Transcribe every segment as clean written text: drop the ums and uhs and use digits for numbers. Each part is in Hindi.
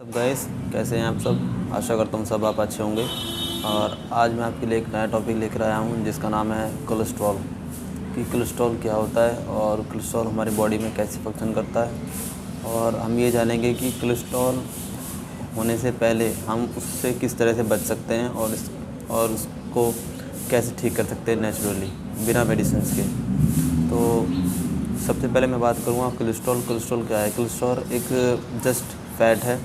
सब गाइस, कैसे हैं आप सब। आशा करता हूँ सब आप अच्छे होंगे। और आज मैं आपके लिए एक नया टॉपिक लेकर आया हूँ जिसका नाम है कोलेस्ट्रॉल। कि कोलेस्ट्रॉल क्या होता है और कोलेस्ट्रॉल हमारी बॉडी में कैसे फंक्शन करता है। और हम ये जानेंगे कि कोलेस्ट्रॉल होने से पहले हम उससे किस तरह से बच सकते हैं और उसको कैसे ठीक कर सकते हैं नेचुरली, बिना मेडिसिन के। तो सबसे पहले मैं बात करूँगा कोलेस्ट्रॉल क्या है। कोलेस्ट्रॉल एक जस्ट फैट है।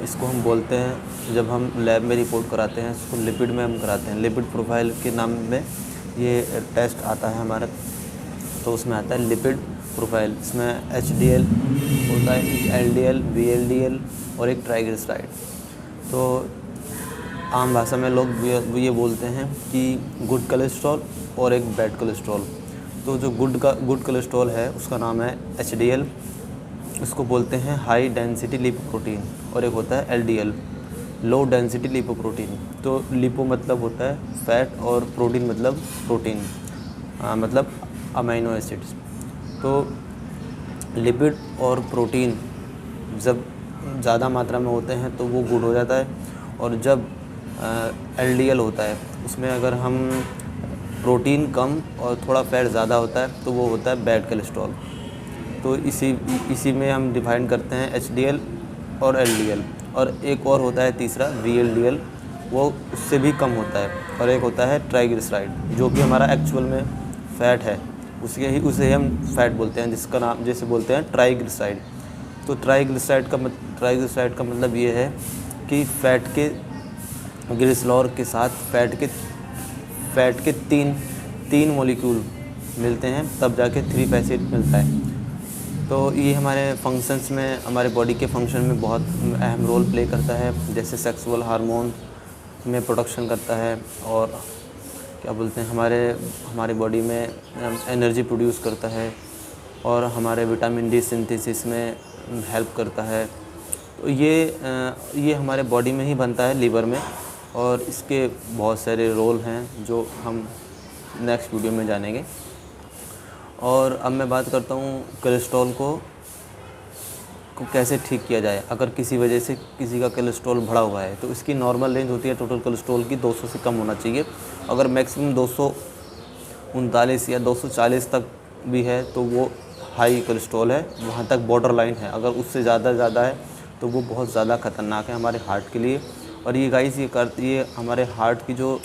इसको हम बोलते हैं, जब हम लैब में रिपोर्ट कराते हैं इसको लिपिड में हम कराते हैं। लिपिड प्रोफाइल के नाम में ये टेस्ट आता है हमारा, तो उसमें आता है लिपिड प्रोफाइल। इसमें HDL होता है, LDL, VLDL और एक ट्राइग्लिसराइड। तो आम भाषा में लोग ये बोलते हैं कि गुड कोलेस्ट्रॉल और एक बैड कोलेस्ट्रॉल। तो जो गुड कोलेस्ट्रॉल है उसका नाम है HDL, इसको बोलते हैं हाई डेंसिटी लिपोप्रोटीन। और एक होता है LDL, लो डेंसिटी लिपोप्रोटीन। तो लिपो मतलब होता है फैट और प्रोटीन मतलब प्रोटीन, मतलब अमीनो एसिड्स। तो लिपिड और प्रोटीन जब ज़्यादा मात्रा में होते हैं तो वो गुड हो जाता है, और जब LDL होता है उसमें अगर हम प्रोटीन कम और थोड़ा फैट ज़्यादा होता है तो वो होता है बैड कोलेस्ट्रॉल। तो इसी में हम डिफाइन करते हैं HDL और LDL। और एक और होता है तीसरा VLDL, वो उससे भी कम होता है। और एक होता है ट्राइग्लिसराइड, जो कि हमारा एक्चुअल में फ़ैट है, उसे हम फैट बोलते हैं, जिसका नाम जैसे बोलते हैं ट्राइग्लिसराइड। तो ट्राइग्लिसराइड का मतलब ये है कि फ़ैट के ग्लिसरॉल के साथ फ़ैट के तीन मॉलिक्यूल मिलते हैं, तब जाके 3 एसिड मिलता है। तो ये हमारे फंक्शंस में, हमारे बॉडी के फंक्शन में बहुत अहम रोल प्ले करता है। जैसे सेक्सुअल हार्मोन में प्रोडक्शन करता है, और क्या बोलते हैं, हमारे बॉडी में एनर्जी प्रोड्यूस करता है, और हमारे विटामिन D सिंथेसिस में हेल्प करता है। तो ये हमारे बॉडी में ही बनता है, लीवर में, और इसके बहुत सारे रोल हैं जो हम नेक्स्ट वीडियो में जानेंगे। और अब मैं बात करता हूँ कोलेस्ट्रॉल को कैसे ठीक किया जाए। अगर किसी वजह से किसी का कोलेस्ट्रॉल बढ़ा हुआ है तो इसकी नॉर्मल रेंज होती है टोटल कोलेस्ट्रॉल की 200 से कम होना चाहिए। अगर मैक्सिमम 239 या 240 तक भी है तो वो हाई कोलेस्ट्रॉल है, वहाँ तक बॉर्डर लाइन है। अगर उससे ज़्यादा है तो वो बहुत ज़्यादा ख़तरनाक है हमारे हार्ट के लिए। और ये गाइस ये हमारे हार्ट की जो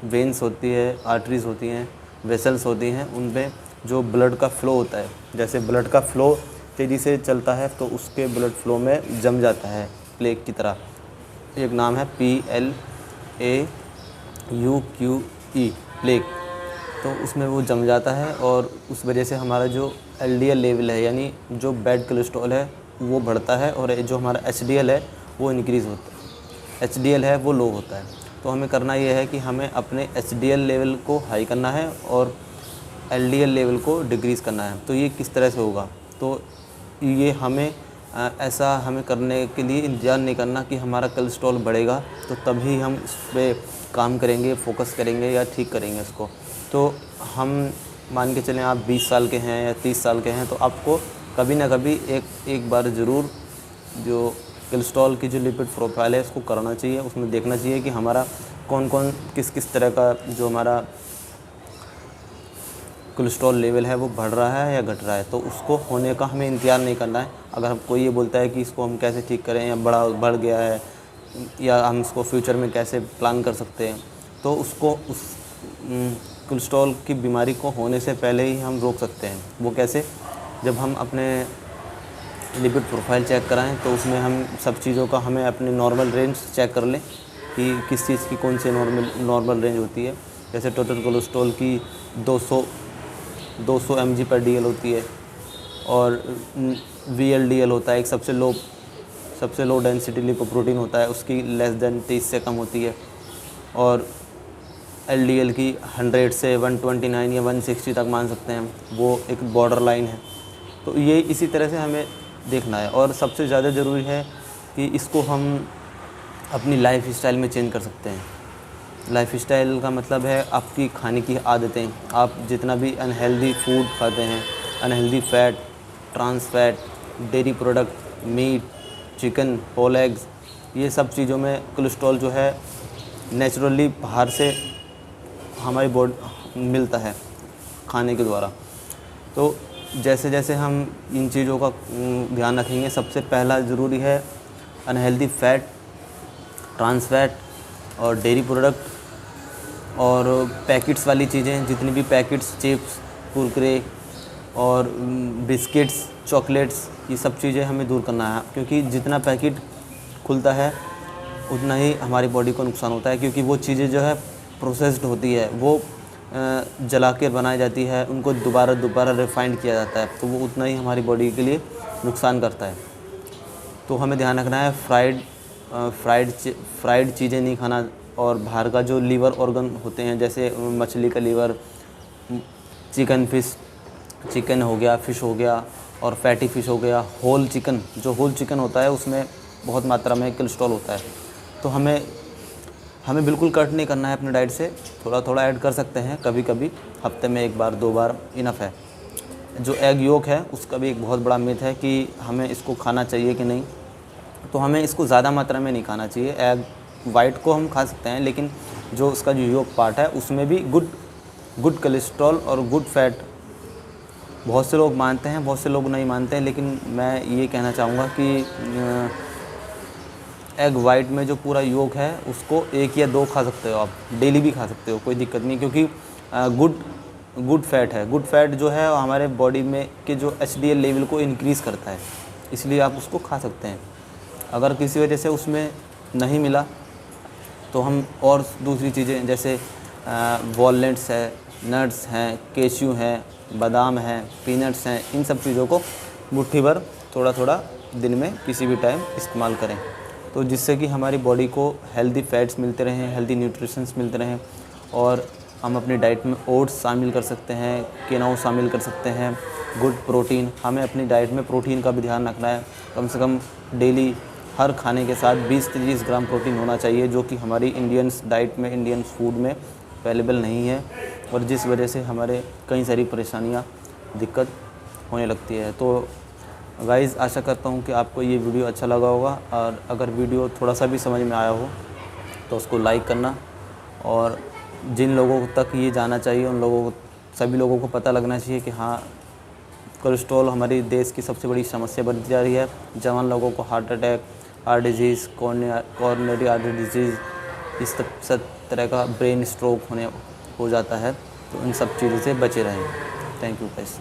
वेंस होती है, आर्टरीज़ होती हैं, वेसल्स होती हैं, उनमें जो ब्लड का फ़्लो होता है, जैसे ब्लड का फ़्लो तेज़ी से चलता है तो उसके ब्लड फ्लो में जम जाता है प्लेग की तरह। एक नाम है PLAUQE, प्लेग। तो उसमें वो जम जाता है, और उस वजह से हमारा जो LDL लेवल है, यानी जो बैड कोलेस्ट्रॉल है, वो बढ़ता है, और जो हमारा HDL है वो इंक्रीज़ होता है। HDL है वो लो होता है। तो हमें करना ये है कि हमें अपने HDL लेवल को हाई करना है और LDL लेवल को डिक्रीज़ करना है। तो ये किस तरह से होगा, तो ये ऐसा हमें करने के लिए इंतज़ार नहीं करना कि हमारा कोलेस्ट्रॉल बढ़ेगा तो तभी हम इस पर काम करेंगे, फोकस करेंगे या ठीक करेंगे इसको। तो हम मान के चलें आप 20 साल के हैं या 30 साल के हैं, तो आपको कभी ना कभी एक बार ज़रूर जो कोलेस्ट्रॉल की जो लिपिड प्रोफाइल है उसको करना चाहिए। उसमें देखना चाहिए कि हमारा किस तरह का जो हमारा कोलेस्ट्रॉल लेवल है वो बढ़ रहा है या घट रहा है। तो उसको होने का हमें इंतज़ार नहीं करना है। अगर कोई ये बोलता है कि इसको हम कैसे ठीक करें, या बढ़ गया है, या हम इसको फ्यूचर में कैसे प्लान कर सकते हैं, तो उसको उस कोलेस्ट्रॉल की बीमारी को होने से पहले ही हम रोक सकते हैं। वो कैसे? जब हम अपने लिपिड प्रोफाइल चेक कराएं तो उसमें हम सब चीज़ों का हमें अपनी नॉर्मल रेंज चेक कर लें कि किस चीज़ की कौन सी नॉर्मल रेंज होती है। जैसे टोटल कोलेस्ट्रॉल की 200 mg/dl होती है, और VLDL होता है एक सबसे लो डेंसिटी लिपोप्रोटीन होता है, उसकी लेस देन 30 से कम होती है। और LDL की 100 से 129 या 160 तक मान सकते हैं, वो एक बॉर्डर लाइन है। तो ये इसी तरह से हमें देखना है। और सबसे ज़्यादा ज़रूरी है कि इसको हम अपनी लाइफ स्टाइल में चेंज कर सकते हैं। लाइफ स्टाइल का मतलब है आपकी खाने की आदतें। आप जितना भी अनहेल्दी फूड खाते हैं, unhealthy fat, trans fat, dairy product, meat, chicken, whole eggs, ये सब चीज़ों में कोलेस्ट्रॉल जो है नेचुरली बाहर से हमारी बॉडी मिलता है खाने के द्वारा। तो जैसे जैसे हम इन चीज़ों का ध्यान रखेंगे, सबसे पहला ज़रूरी है अनहेल्दी फैट, ट्रांस फैट और डेयरी प्रोडक्ट और पैकेट्स वाली चीज़ें, जितनी भी पैकेट्स, चिप्स, कुरकुरे और बिस्किट्स, चॉकलेट्स, ये सब चीज़ें हमें दूर करना है, क्योंकि जितना पैकेट खुलता है उतना ही हमारी बॉडी को नुकसान होता है, क्योंकि वो चीज़ें जो है प्रोसेस्ड होती है, वो जला के बनाई जाती है, उनको दोबारा रिफाइंड किया जाता है, तो वो उतना ही हमारी बॉडी के लिए नुकसान करता है। तो हमें ध्यान रखना है फ्राइड चीज़ें नहीं खाना, और बाहर का जो लीवर ऑर्गन होते हैं, जैसे मछली का लीवर, चिकन हो गया, फ़िश हो गया और फैटी फ़िश हो गया, होल चिकन होता है, उसमें बहुत मात्रा में कोलेस्ट्रॉल होता है। तो हमें बिल्कुल कट नहीं करना है अपनी डाइट से, थोड़ा थोड़ा ऐड कर सकते हैं कभी कभी, हफ्ते में 1 बार 2 बार इनफ है। जो एग योक है उसका भी एक बहुत बड़ा मिथ है कि हमें इसको खाना चाहिए कि नहीं, तो हमें इसको ज़्यादा मात्रा में नहीं खाना चाहिए। एग वाइट को हम खा सकते हैं, लेकिन जो उसका जो योक पार्ट है उसमें भी गुड कोलेस्ट्रॉल और गुड फैट बहुत से लोग मानते हैं, बहुत से लोग नहीं मानते हैं, लेकिन मैं ये कहना चाहूँगा कि एग वाइट में जो पूरा योक है उसको 1 या 2 खा सकते हो आप, डेली भी खा सकते हो, कोई दिक्कत नहीं, क्योंकि गुड फैट है। गुड फैट जो है हमारे बॉडी में के जो HDL लेवल को इंक्रीज़ करता है, इसलिए आप उसको खा सकते हैं। अगर किसी वजह से उसमें नहीं मिला तो हम और दूसरी चीज़ें जैसे वॉलनट्स है, नट्स हैं, केश्यू हैं, बादाम हैं, पीनट्स हैं, इन सब चीज़ों को मुट्ठी भर थोड़ा थोड़ा दिन में किसी भी टाइम इस्तेमाल करें, तो जिससे कि हमारी बॉडी को हेल्दी फैट्स मिलते रहें, हेल्दी न्यूट्रिशंस मिलते रहें। और हम अपनी डाइट में ओट्स शामिल कर सकते हैं, केनाउ शामिल कर सकते हैं, गुड प्रोटीन। हमें अपनी डाइट में प्रोटीन का भी ध्यान रखना है, कम से कम डेली हर खाने के साथ 20 से 30 ग्राम प्रोटीन होना चाहिए, जो कि हमारी इंडियंस डाइट में, इंडियन फूड में अवेलेबल नहीं है, और जिस वजह से हमारे कई सारी परेशानियाँ, दिक्कत होने लगती है। तो गाइज़, आशा करता हूँ कि आपको ये वीडियो अच्छा लगा होगा, और अगर वीडियो थोड़ा सा भी समझ में आया हो तो उसको लाइक करना, और जिन लोगों तक ये जाना चाहिए उन लोगों को, सभी लोगों को पता लगना चाहिए कि हाँ, कोलेस्ट्रॉल हमारे देश की सबसे बड़ी समस्या बनती जा रही है। जवान लोगों को heart attack, heart disease, coronary artery disease, इस सब तरह का ब्रेन स्ट्रोक हो जाता है, तो इन सब चीज़ों से बचे रहें। Thank you guys.